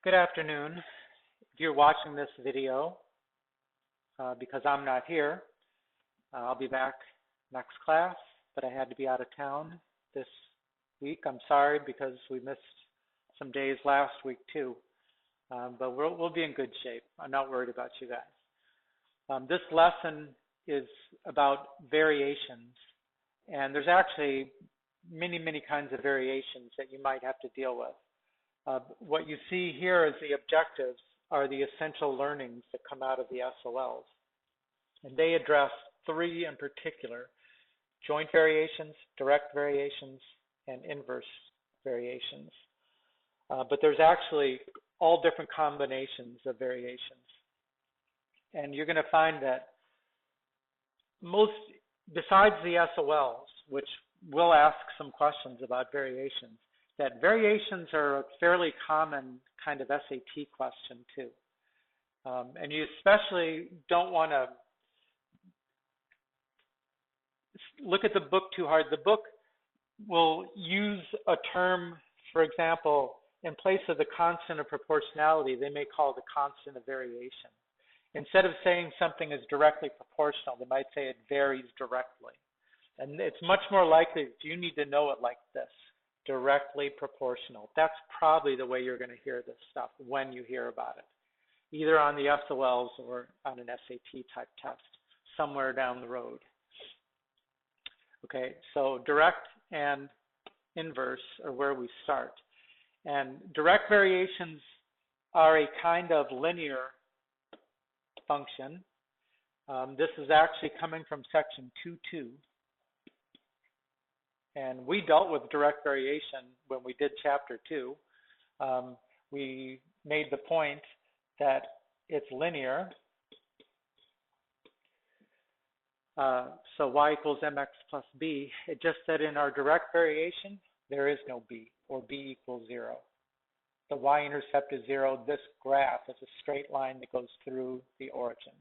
Good afternoon. If you're watching this video, because I'm not here, I'll be back next class, but I had to be out of town this week. I'm sorry because we missed some days last week too, but we'll be in good shape. I'm not worried about you guys. This lesson is about variations, and there's actually many kinds of variations that you might have to deal with. What you see here as the objectives are the essential learnings that come out of the SOLs. And they address three in particular: joint variations, direct variations, and inverse variations. But there's actually all different combinations of variations. And you're going to find that besides the SOLs, which will ask some questions about variations, that variations are a fairly common kind of SAT question too. And you especially don't want to look at the book too hard. The book will use a term, for example, in place of the constant of proportionality, they may call it the constant of variation. Instead of saying something is directly proportional, they might say it varies directly. And it's much more likely that you need to know it like this: directly proportional. That's probably the way you're going to hear this stuff when you hear about it, either on the SOLs or on an SAT type test somewhere down the road. Okay, so direct and inverse are where we start. And direct variations are a kind of linear function. This is actually coming from section 2.2. And we dealt with direct variation when we did chapter 2. We made the point that it's linear. So y equals mx plus b. It just said in our direct variation, there is no b, or b equals 0. The y-intercept is 0. This graph is a straight line that goes through the origin.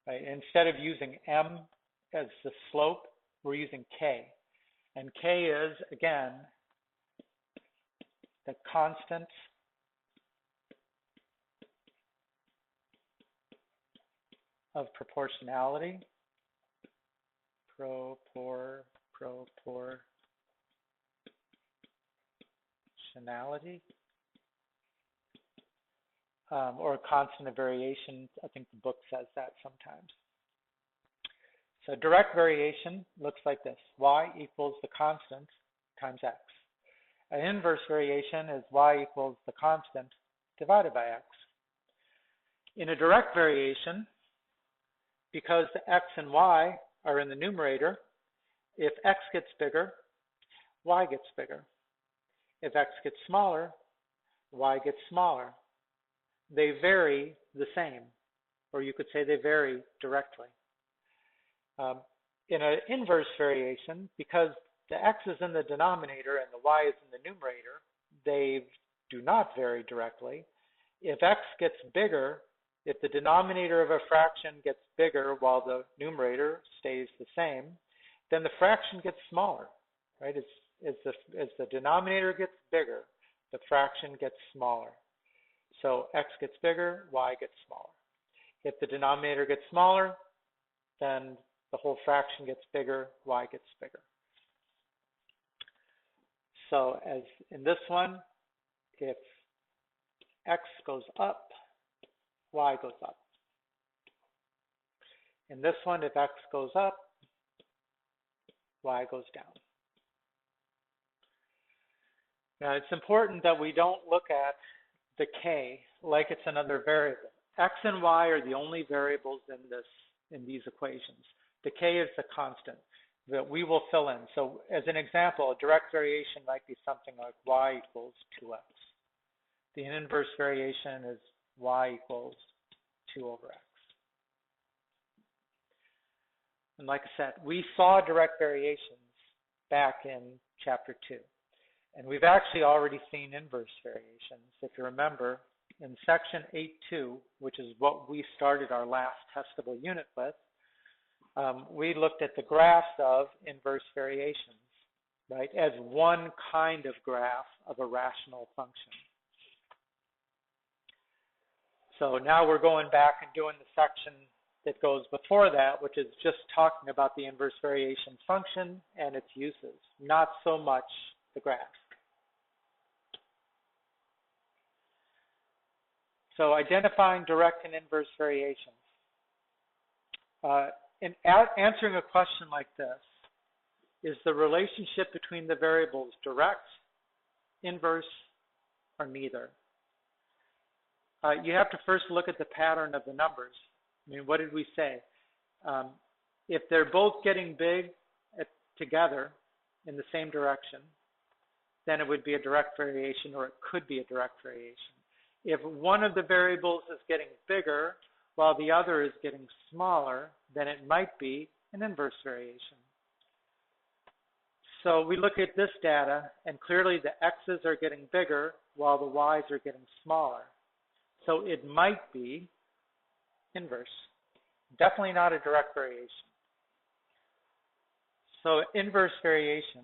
Right? Instead of using m as the slope, we're using k. And k is, again, the constant of proportionality. Proportionality. Or a constant of variation. I think the book says that sometimes. So direct variation looks like this: y equals the constant times x. An inverse variation is y equals the constant divided by x. In a direct variation, because the x and y are in the numerator, if x gets bigger, y gets bigger. If x gets smaller, y gets smaller. They vary the same, or you could say they vary directly. In an inverse variation, because the x is in the denominator and the y is in the numerator, they do not vary directly. If x gets bigger, if the denominator of a fraction gets bigger while the numerator stays the same, then the fraction gets smaller, right? As the denominator gets bigger, the fraction gets smaller. So x gets bigger, y gets smaller. If the denominator gets smaller, then the whole fraction gets bigger, y gets bigger. So as in this one, if x goes up, y goes up. In this one, if x goes up, y goes down. Now, it's important that we don't look at the k like it's another variable. X and y are the only variables in these equations. The k is the constant that we will fill in. So as an example, a direct variation might be something like y equals 2x. The inverse variation is y equals 2 over x. And like I said, we saw direct variations back in chapter 2. And we've actually already seen inverse variations. If you remember, in section 8.2, which is what we started our last testable unit with, we looked at the graphs of inverse variations, right, as one kind of graph of a rational function. So now we're going back and doing the section that goes before that, which is just talking about the inverse variation function and its uses, not so much the graph. So identifying direct and inverse variations. In answering a question like this, is the relationship between the variables direct, inverse, or neither? You have to first look at the pattern of the numbers. I mean, what did we say? If they're both getting big together in the same direction, then it would be a direct variation, or it could be a direct variation. If one of the variables is getting bigger while the other is getting smaller, then it might be an inverse variation. So we look at this data, and clearly the x's are getting bigger while the y's are getting smaller. So it might be inverse. Definitely not a direct variation. So inverse variation,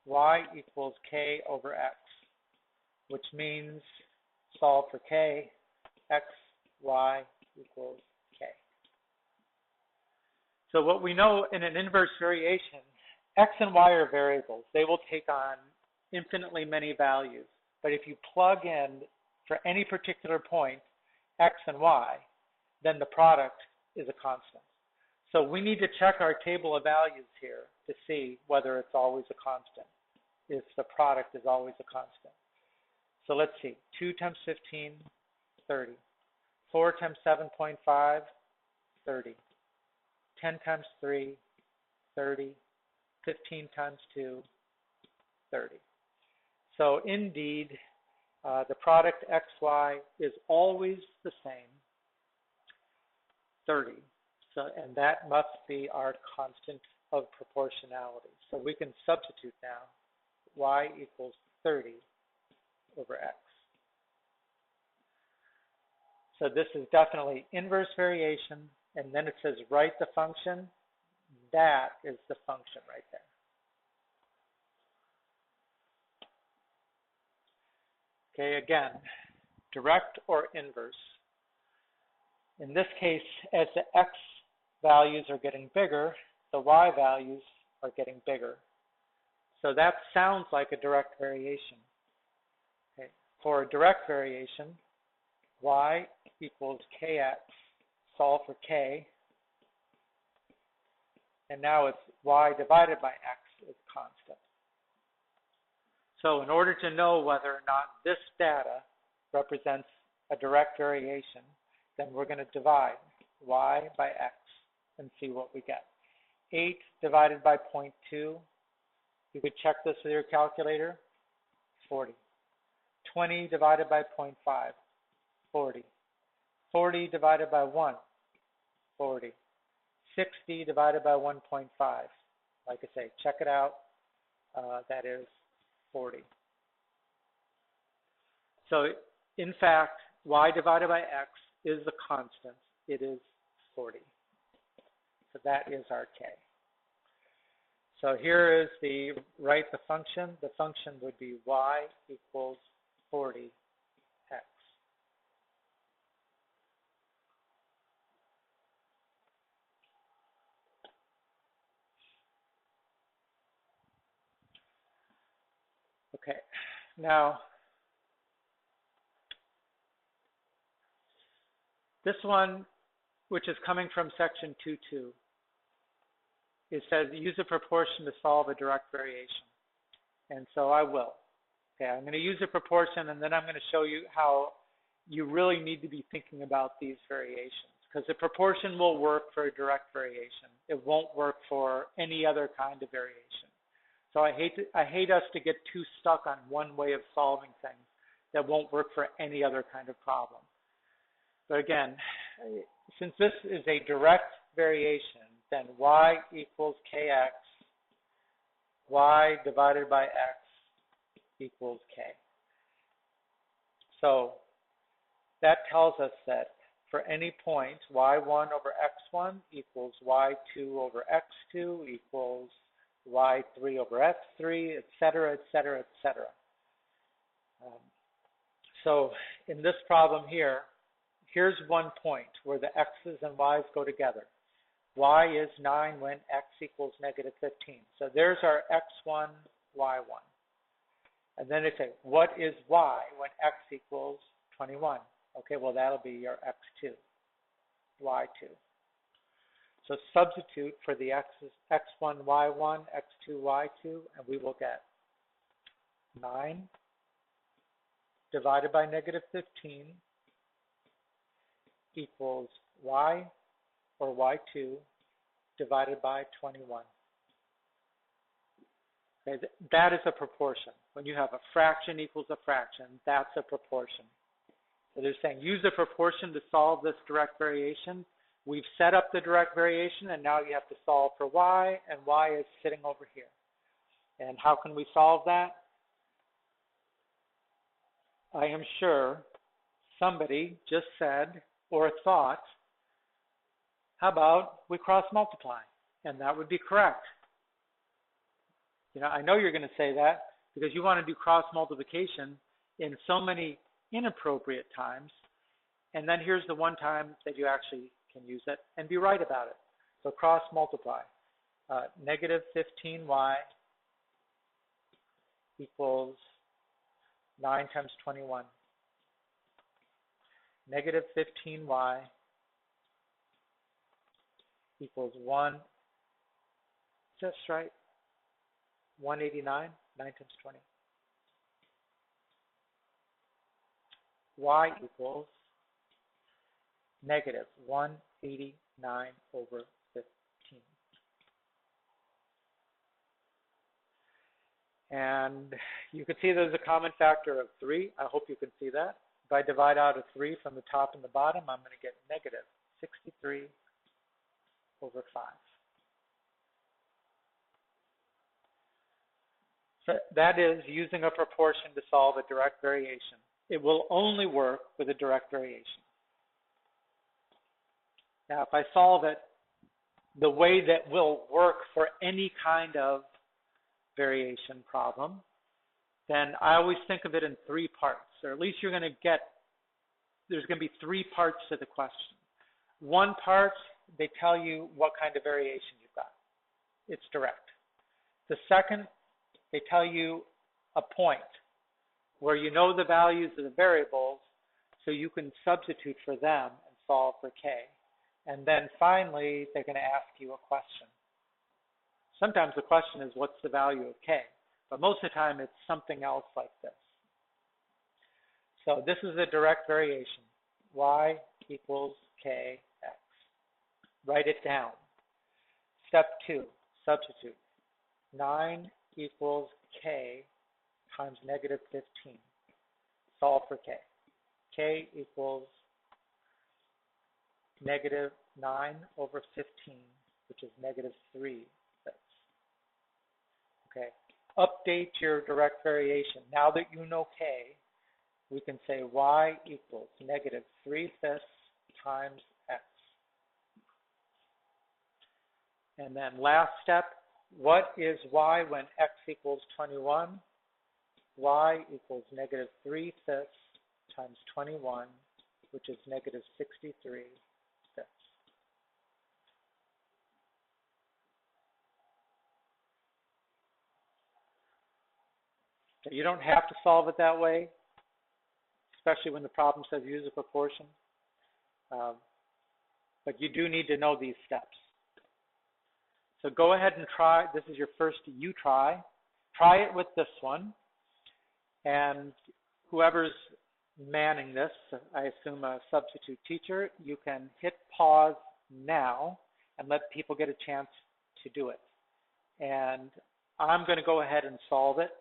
y equals k over x, which means solve for k, x, y equals k. So what we know in an inverse variation, x and y are variables. They will take on infinitely many values. But if you plug in for any particular point, x and y, then the product is a constant. So we need to check our table of values here to see whether it's always a constant, if the product is always a constant. So let's see, 2 times 15, 30. 4 times 7.5, 30. 10 times 3, 30. 15 times 2, 30. So indeed, the product xy is always the same, 30. So, and that must be our constant of proportionality. So we can substitute now, y equals 30 over x. So this is definitely inverse variation, and then it says write the function. That is the function right there. Okay, again, direct or inverse. In this case, as the x values are getting bigger, the y values are getting bigger. So that sounds like a direct variation. Okay. For a direct variation, y equals kx, solve for k, and now it's y divided by x is constant. So in order to know whether or not this data represents a direct variation, then we're going to divide y by x and see what we get. 8 divided by 0.2, you could check this with your calculator, 40. 20 divided by 0.5, 40. 40 divided by 1, 40. 60 divided by 1.5. Like I say, check it out. That is 40. So in fact, y divided by x is the constant. It is 40. So that is our k. So here is the write the function. The function would be y equals 40x. Okay, now this one, which is coming from section 2.2, it says use a proportion to solve a direct variation. And so I will. Okay, I'm going to use a proportion, and then I'm going to show you how you really need to be thinking about these variations, because the proportion will work for a direct variation. It won't work for any other kind of variation. So I hate us to get too stuck on one way of solving things that won't work for any other kind of problem. But again, since this is a direct variation, then y equals kx, y divided by x equals k. So that tells us that for any point, y1 over x1 equals y2 over x2 equals y3 over x3, et cetera, et cetera, et cetera. So in this problem here, here's one point where the x's and y's go together. Y is 9 when x equals negative 15. So there's our x1, y1. And then they say, what is y when x equals 21? Okay, well, that'll be your x2, y2. So substitute for the x's, x1, y1, x2, y2, and we will get 9 divided by negative 15 equals y, or y2, divided by 21. Okay, that is a proportion. When you have a fraction equals a fraction, that's a proportion. So they're saying use a proportion to solve this direct variation. We've set up the direct variation, and now you have to solve for y, and y is sitting over here. And how can we solve that? I am sure somebody just said or thought, how about we cross multiply? And that would be correct. You know, I know you're going to say that because you want to do cross multiplication in so many inappropriate times. And then here's the one time that you actually can use it and be right about it. So cross multiply. Negative 15y equals 9 times 21. Negative 15y equals 1, is that right? 189, 9 times 20. Y equals negative 189 over 15. And you can see there's a common factor of 3. I hope you can see that. If I divide out a 3 from the top and the bottom, I'm going to get negative 63 over 5. So that is using a proportion to solve a direct variation. It will only work with a direct variation. Now, if I solve it the way that will work for any kind of variation problem, then I always think of it in 3 parts, or at least you're going to get, there's going to be 3 parts to the question. One part, they tell you what kind of variation you've got. It's direct. The second, they tell you a point where you know the values of the variables, so you can substitute for them and solve for k. And then finally, they're going to ask you a question. Sometimes the question is, what's the value of k? But most of the time, it's something else like this. So this is a direct variation. Y equals kx. Write it down. Step 2, substitute. 9 equals k times negative 15. Solve for k. K equals negative 9 over 15, which is negative 3. Okay. Update your direct variation. Now that you know k, we can say y equals negative 3/5 times x. And then last step, what is y when x equals 21? Y equals negative 3/5 times 21, which is negative 63/5. So you don't have to solve it that way, especially when the problem says use a proportion. But you do need to know these steps. So go ahead and try. This is your first you try. Try it with this one. And whoever's manning this, I assume a substitute teacher, you can hit pause now and let people get a chance to do it. And I'm going to go ahead and solve it.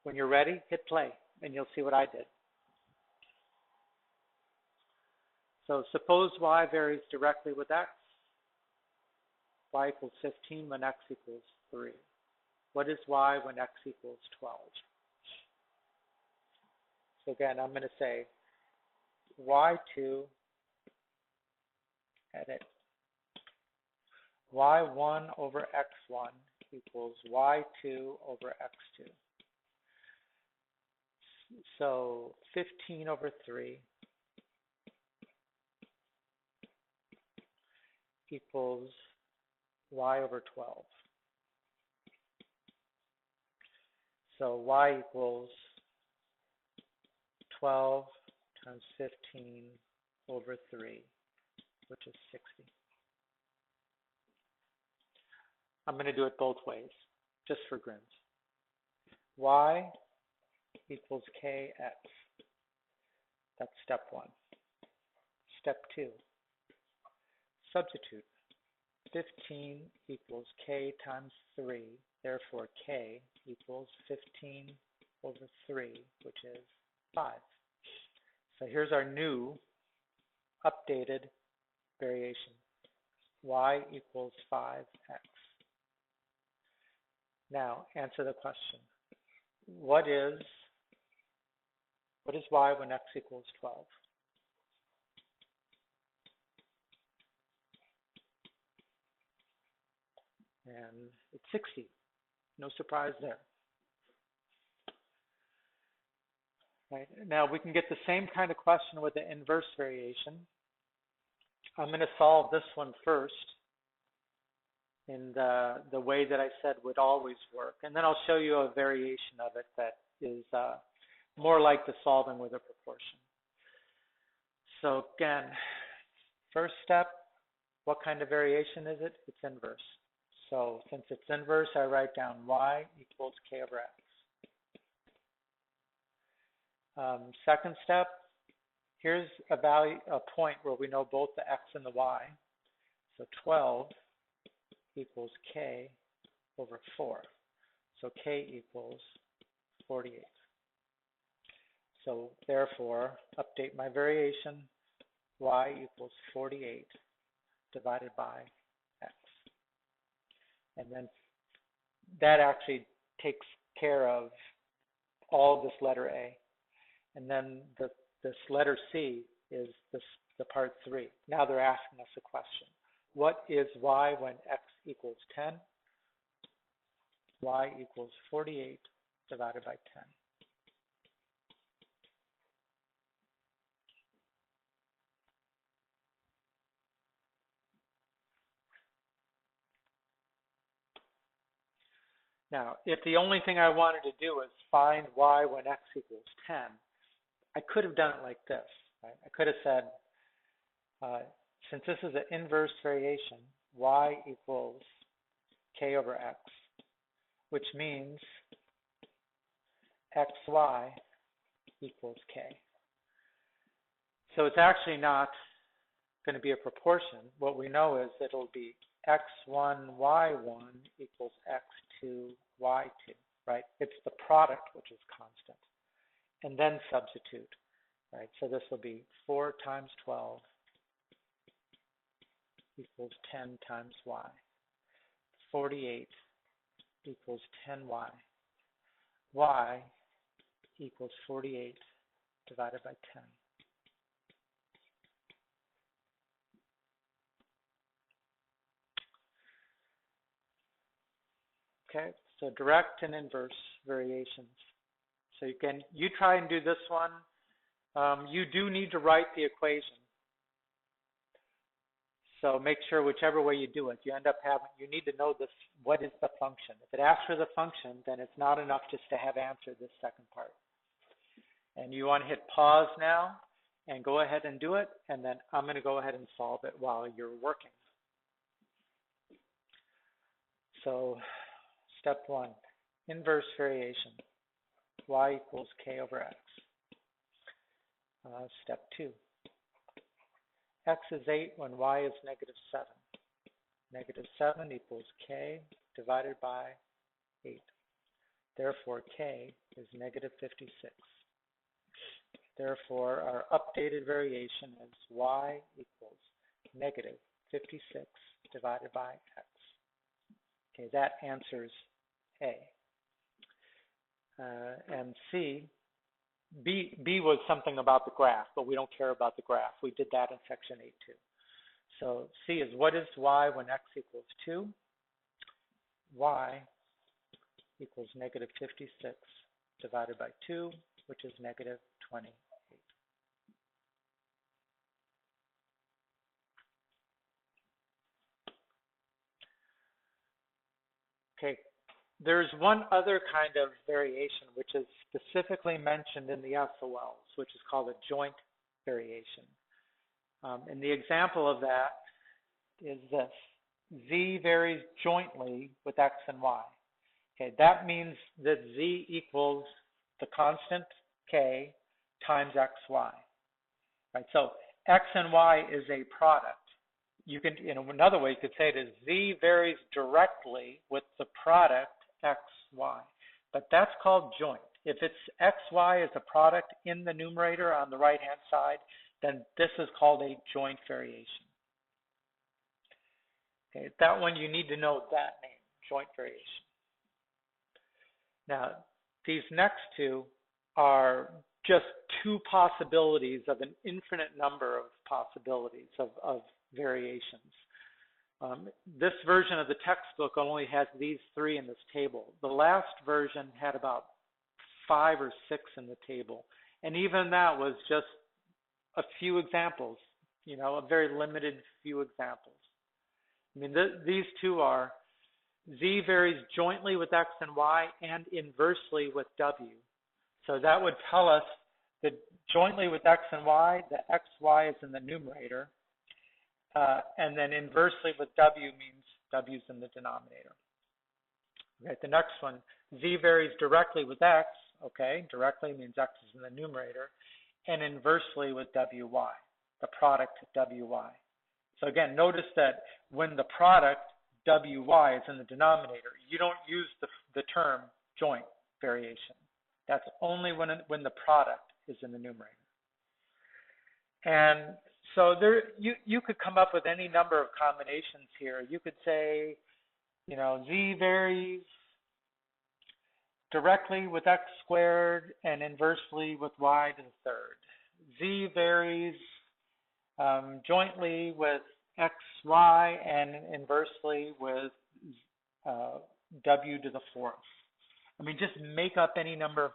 When you're ready, hit play, and you'll see what I did. So suppose y varies directly with x. Y equals 15 when x equals 3. What is y when x equals 12? So again, I'm going to say y2, edit, y1 over x1 equals y2 over x2. So 15 over 3 equals y over 12. So y equals 12 times 15 over 3, which is 60. I'm going to do it both ways, just for grins. Y equals kx. That's step 1. Step 2, substitute. 15 equals k times 3, therefore k equals 15 over 3, which is 5. So here's our new updated variation. Y equals 5x. Now answer the question. What is y when x equals 12? And it's 60. No surprise there. Right. Now we can get the same kind of question with the inverse variation. I'm going to solve this one first in the way that I said would always work. And then I'll show you a variation of it that is more like the solving with a proportion. So again, first step, what kind of variation is it? It's inverse. So since it's inverse, I write down y equals k over x. Second step, here's a point where we know both the x and the y. So 12 equals k over 4. So k equals 48. So therefore, update my variation, y equals 48 divided by x. And then that actually takes care of all of this letter A. And then this letter C is the part 3. Now they're asking us a question. What is y when x equals 10? Y equals 48 divided by 10. Now, if the only thing I wanted to do is find y when x equals 10, I could have done it like this. Right? I could have said, since this is an inverse variation, y equals k over x, which means xy equals k. So it's actually not going to be a proportion. What we know is that it'll be x1, y1 equals x2, y2, right? It's the product which is constant. And then substitute, right? So this will be 4 times 12 equals 10 times y. 48 equals 10y. Y equals 48 divided by 10. Okay, so direct and inverse variations. So you try and do this one. You do need to write the equation. So make sure whichever way you do it, you need to know this, what is the function. If it asks for the function, then it's not enough just to have answered this second part. And you want to hit pause now and go ahead and do it, and then I'm going to go ahead and solve it while you're working. So step 1, inverse variation. Y equals k over x. Step 2. X is 8 when y is negative 7. Negative 7 equals k divided by 8. Therefore, k is negative 56. Therefore, our updated variation is y equals negative 56 divided by x. Okay, that answers A. And C, B was something about the graph, but we don't care about the graph. We did that in section 8 too. So C is, what is y when x equals 2? Y equals negative 56 divided by 2. which is negative 28. Okay, there's one other kind of variation which is specifically mentioned in the SOLs, which is called a joint variation. And the example of that is this. Z varies jointly with X and Y. Okay, that means that Z equals the constant K times XY. Right, so X and Y is a product. You can, another way you could say it is Z varies directly with the product XY, but that's called joint. If it's XY as a product in the numerator on the right-hand side, then this is called a joint variation. Okay, that one you need to know that name, joint variation. Now, these next two are just two possibilities of an infinite number of possibilities of variations. This version of the textbook only has these three in this table. The last version had about 5 or 6 in the table. And even that was just a few examples, a very limited few examples. I mean, these two are Z varies jointly with X and Y and inversely with W. So that would tell us that jointly with X and Y, the XY is in the numerator. And then inversely with W means W is in the denominator. Okay, the next one, Z varies directly with X. Okay, directly means X is in the numerator. And inversely with WY, the product WY. So again, notice that when the product WY is in the denominator, you don't use the term joint variation. That's only when the product is in the numerator. And so there, you could come up with any number of combinations here. You could say, Z varies directly with X squared and inversely with Y to the third. Z varies jointly with XY and inversely with W to the fourth. I mean, just make up any number of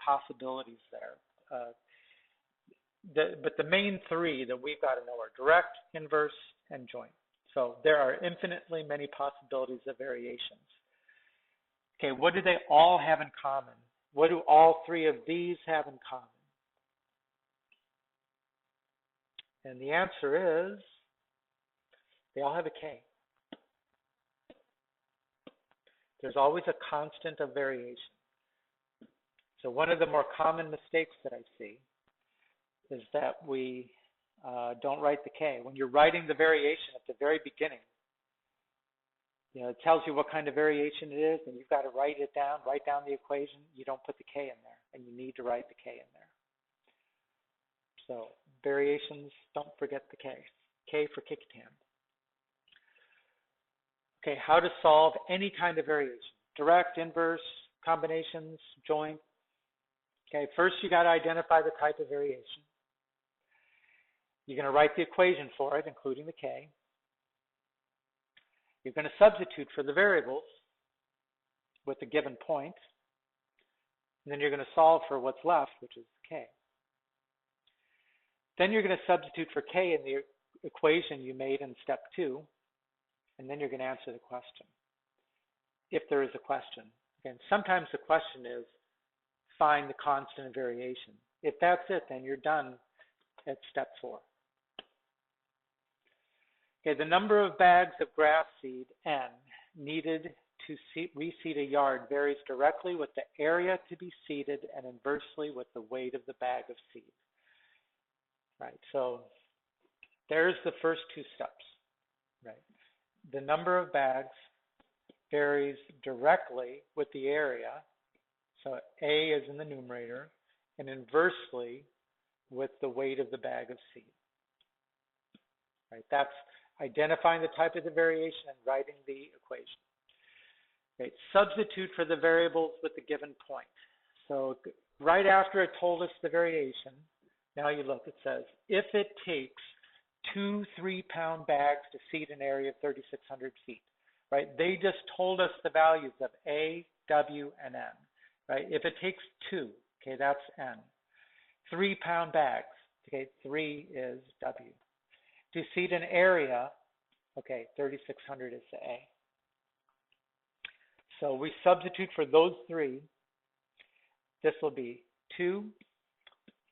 possibilities there. But the main three that we've got to know are direct, inverse, and joint. So there are infinitely many possibilities of variations. Okay, what do they all have in common? What do all three of these have in common? And the answer is they all have a K. There's always a constant of variation. So one of the more common mistakes that I see is that we don't write the K. When you're writing the variation at the very beginning, it tells you what kind of variation it is, and you've got to write it down, write down the equation. You don't put the K in there, and you need to write the K in there. So variations, don't forget the K. K for kickstand. Okay, how to solve any kind of variation. Direct, inverse, combinations, joint. Okay, first you got to identify the type of variation. You're going to write the equation for it, including the K. You're going to substitute for the variables with the given point. And then you're going to solve for what's left, which is K. Then you're going to substitute for K in the equation you made in step 2. And then you're going to answer the question, if there is a question. Again, sometimes the question is, find the constant of variation. If that's it, then you're done at step 4. Okay, the number of bags of grass seed, N, needed to reseed a yard varies directly with the area to be seeded and inversely with the weight of the bag of seed. Right, so there's the first 2 steps, right? The number of bags varies directly with the area, so A is in the numerator, and inversely with the weight of the bag of seed. Right, that's identifying the type of the variation and writing the equation. Right, substitute for the variables with the given point. So right after it told us the variation, now you look, it says, if it takes 2 3-pound bags to seed an area of 3,600 feet, right? They just told us the values of A, W, and N, right? If it takes 2, Okay, that's N. 3-pound bags. Okay, 3 is W. To seed an area, okay, 3,600 is the A. So we substitute for those three. This will be 2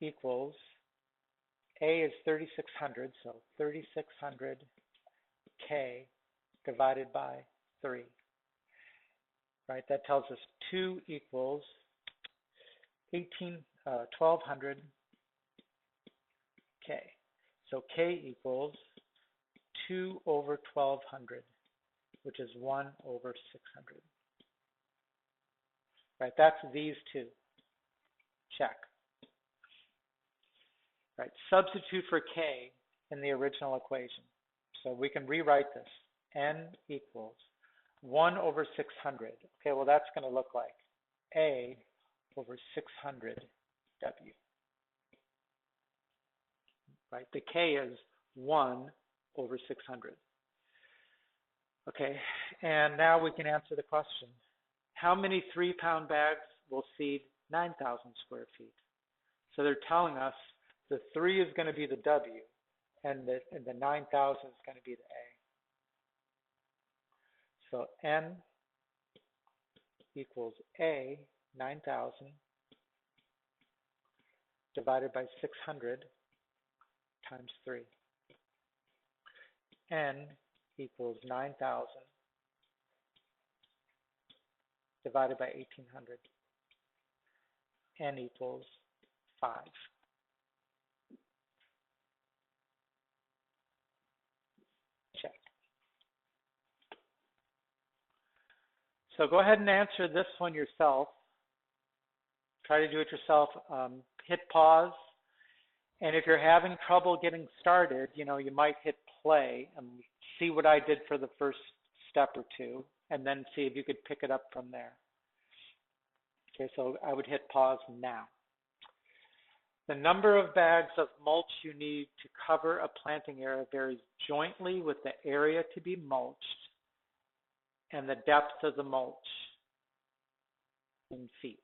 equals, A is 3,600, so 3,600 K divided by 3. Right, that tells us 2 equals 1,200 K. So K equals 2 over 1,200, which is 1 over 600. Right, that's these two. Check. Right, substitute for K in the original equation. So we can rewrite this. N equals 1 over 600. Okay, well that's going to look like A over 600 W. Right, the K is 1 over 600. Okay, and now we can answer the question. How many 3-pound bags will seed 9,000 square feet? So they're telling us the 3 is going to be the W, and the 9,000 is going to be the A. So N equals A, 9,000, divided by 600 times 3. N equals 9,000 divided by 1,800. N equals 5. Check. So go ahead and answer this one yourself. Try to do it yourself. Hit pause. And if you're having trouble getting started, you might hit play and see what I did for the first step or two, and then see if you could pick it up from there. Okay, so I would hit pause now. The number of bags of mulch you need to cover a planting area varies jointly with the area to be mulched and the depth of the mulch in feet.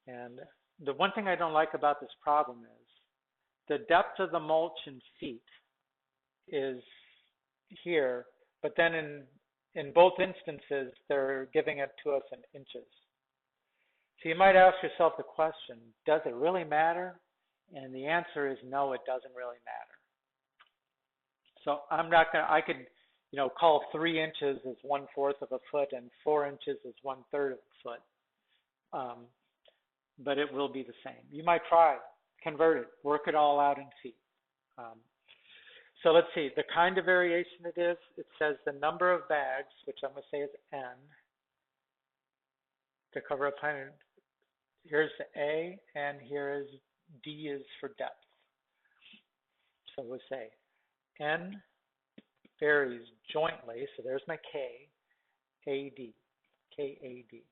And the one thing I don't like about this problem is the depth of the mulch in feet is here, but then in both instances, they're giving it to us in inches. So you might ask yourself the question, does it really matter? And the answer is no, it doesn't really matter. So I'm not going to, I could, call 3 inches as 1/4 of a foot and 4 inches as 1/3 of a foot. But it will be the same. You might try, convert it, work it all out in feet. So let's see, the kind of variation it is, it says the number of bags, which I'm going to say is N, to cover a plant. Here's the A, and here is D is for depth. So we'll say N varies jointly, so there's my K, AD, KAD.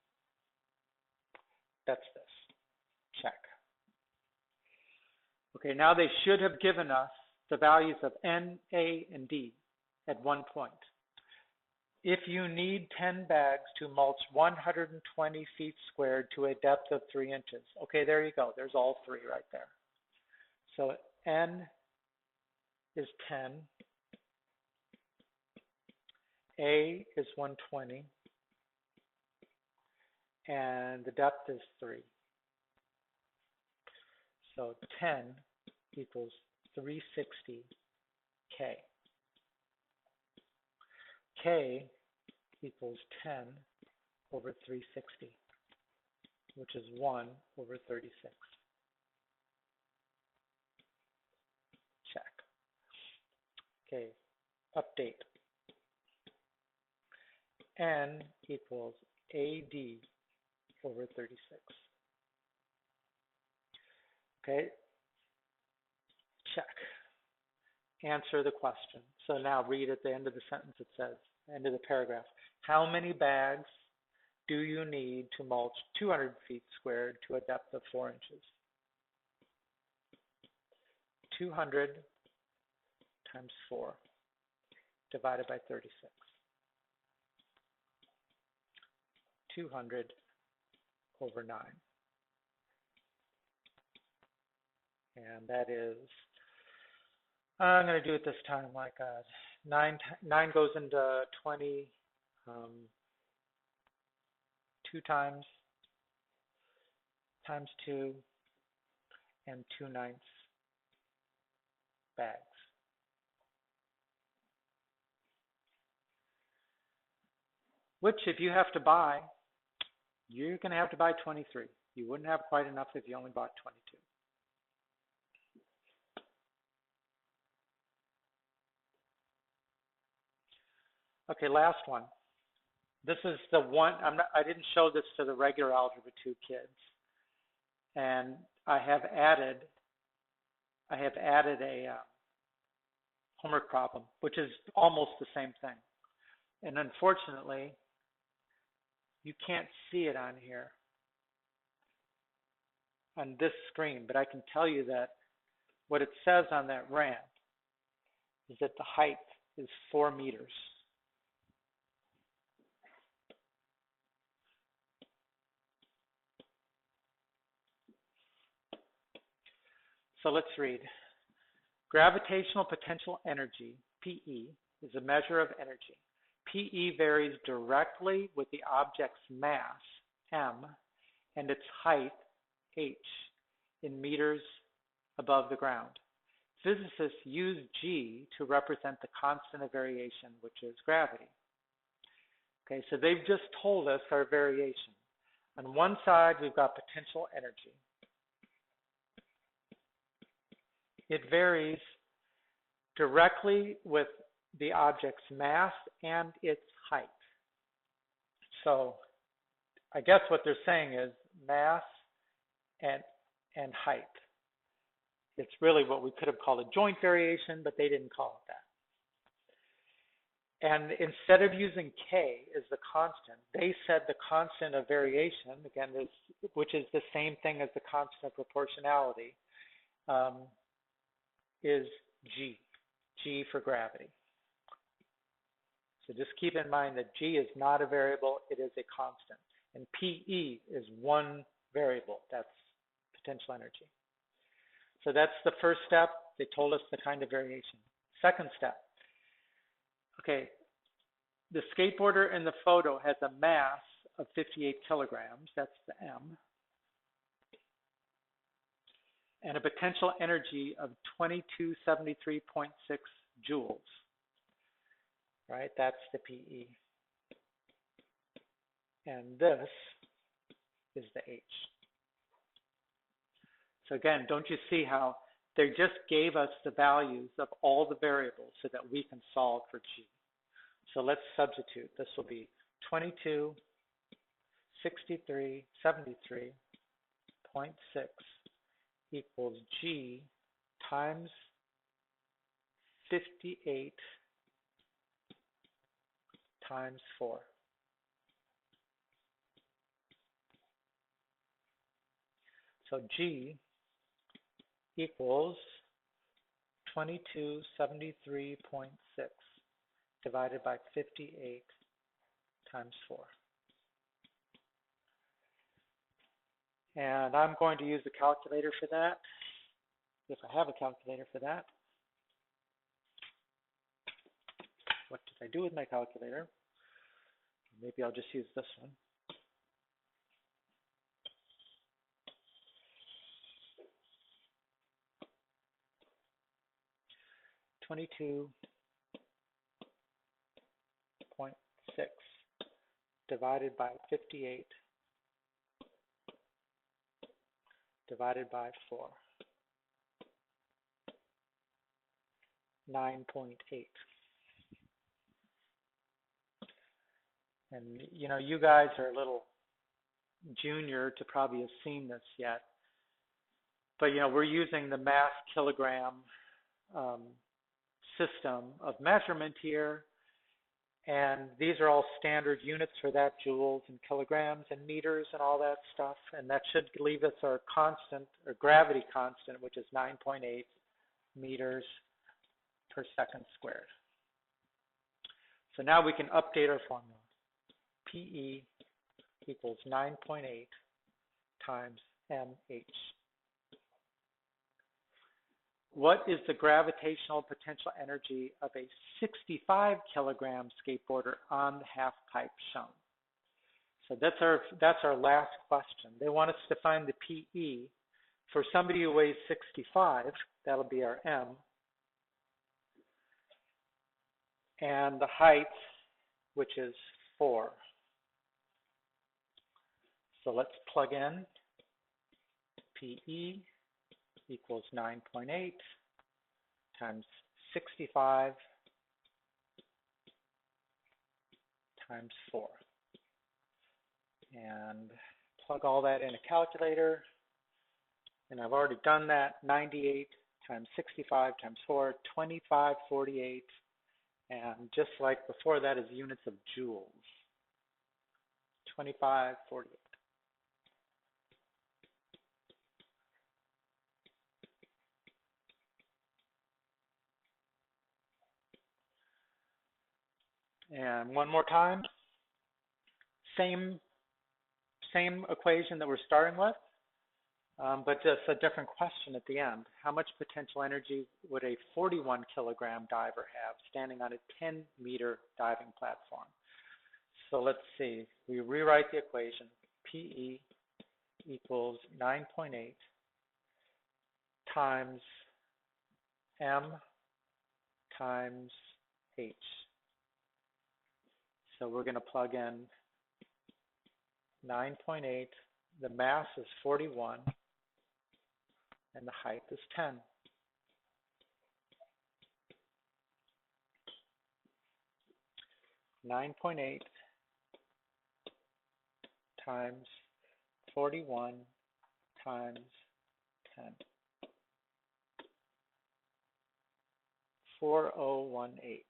That's this. Check. Okay, now they should have given us the values of N, A, and D at one point. If you need 10 bags to mulch 120 feet squared to a depth of 3 inches. Okay, there you go. There's all 3 right there. So N is 10. A is 120. And the depth is 3. So 10 equals 360 K. K equals 10 over 360, which is 1 over 36. Check. Okay, update. N equals AD over 36. Okay, check. Answer the question. So now read at the end of the sentence, it says, end of the paragraph, how many bags do you need to mulch 200 feet squared to a depth of 4 inches? 200 times 4 divided by 36. 200 over 9. And that is, I'm going to do it this time like 9 goes into 20 2 times 2 and 2/9 bags. Which, if you have to buy, you're going to have to buy 23. You wouldn't have quite enough if you only bought 22. Okay, last one. This is the one, I didn't show this to the regular Algebra 2 kids. And I have added a homework problem, which is almost the same thing. And unfortunately, you can't see it on here, on this screen, but I can tell you that what it says on that ramp is that the height is 4 meters. So let's read. Gravitational potential energy, PE, is a measure of energy. PE varies directly with the object's mass, m, and its height, h, in meters above the ground. Physicists use g to represent the constant of variation, which is gravity. Okay, so they've just told us our variation. On one side, we've got potential energy. It varies directly with the object's mass and its height. So I guess what they're saying is mass and height. It's really what we could have called a joint variation, but they didn't call it that. And instead of using K as the constant, they said the constant of variation, again, which is the same thing as the constant of proportionality, is G, G for gravity. So just keep in mind that G is not a variable, it is a constant. And PE is one variable, that's potential energy. So that's the first step. They told us the kind of variation. Second step. Okay, the skateboarder in the photo has a mass of 58 kilograms, that's the M, and a potential energy of 2273.6 joules, right? That's the PE. And this is the H. So again, don't you see how they just gave us the values of all the variables so that we can solve for G. So let's substitute. This will be 2263.73.6 equals G times 58 times 4. So G equals 2273.6 divided by 58 times 4. And I'm going to use a calculator for that, if I have a calculator for that. What did I do with my calculator? Maybe I'll just use this one. $22.6 divided by 58 divided by 4. 9.8. And you know, you guys are a little junior to probably have seen this yet. But you know, we're using the mass kilogram system of measurement here. And these are all standard units for that, joules and kilograms and meters and all that stuff. And that should leave us our constant, or gravity constant, which is 9.8 meters per second squared. So now we can update our formula. PE equals 9.8 times mh. What is the gravitational potential energy of a 65 kilogram skateboarder on the half pipe shown? So that's our last question. They want us to find the PE. For somebody who weighs 65, that'll be our M. And the height, which is 4. So let's plug in PE equals 9.8 times 65 times 4. And plug all that in a calculator. And I've already done that. 98 times 65 times 4, 2548. And just like before, that is units of joules. 2548. And one more time. Same equation that we're starting with, but just a different question at the end. How much potential energy would a 41 kilogram diver have standing on a 10-meter diving platform? So let's see. We rewrite the equation. PE equals 9.8 times M times H. So we're going to plug in 9.8, the mass is 41, and the height is 10. (9.8) times 41 times 10. 4018.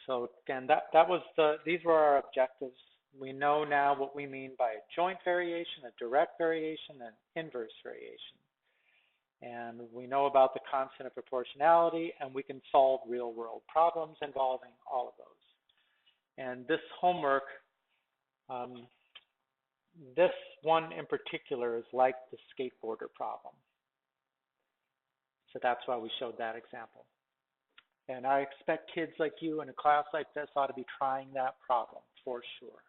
So again, these were our objectives. We know now what we mean by a joint variation, a direct variation, and inverse variation. And we know about the constant of proportionality, and we can solve real-world problems involving all of those. And this homework, this one in particular is like the skateboarder problem. So that's why we showed that example. And I expect kids like you in a class like this ought to be trying that problem for sure.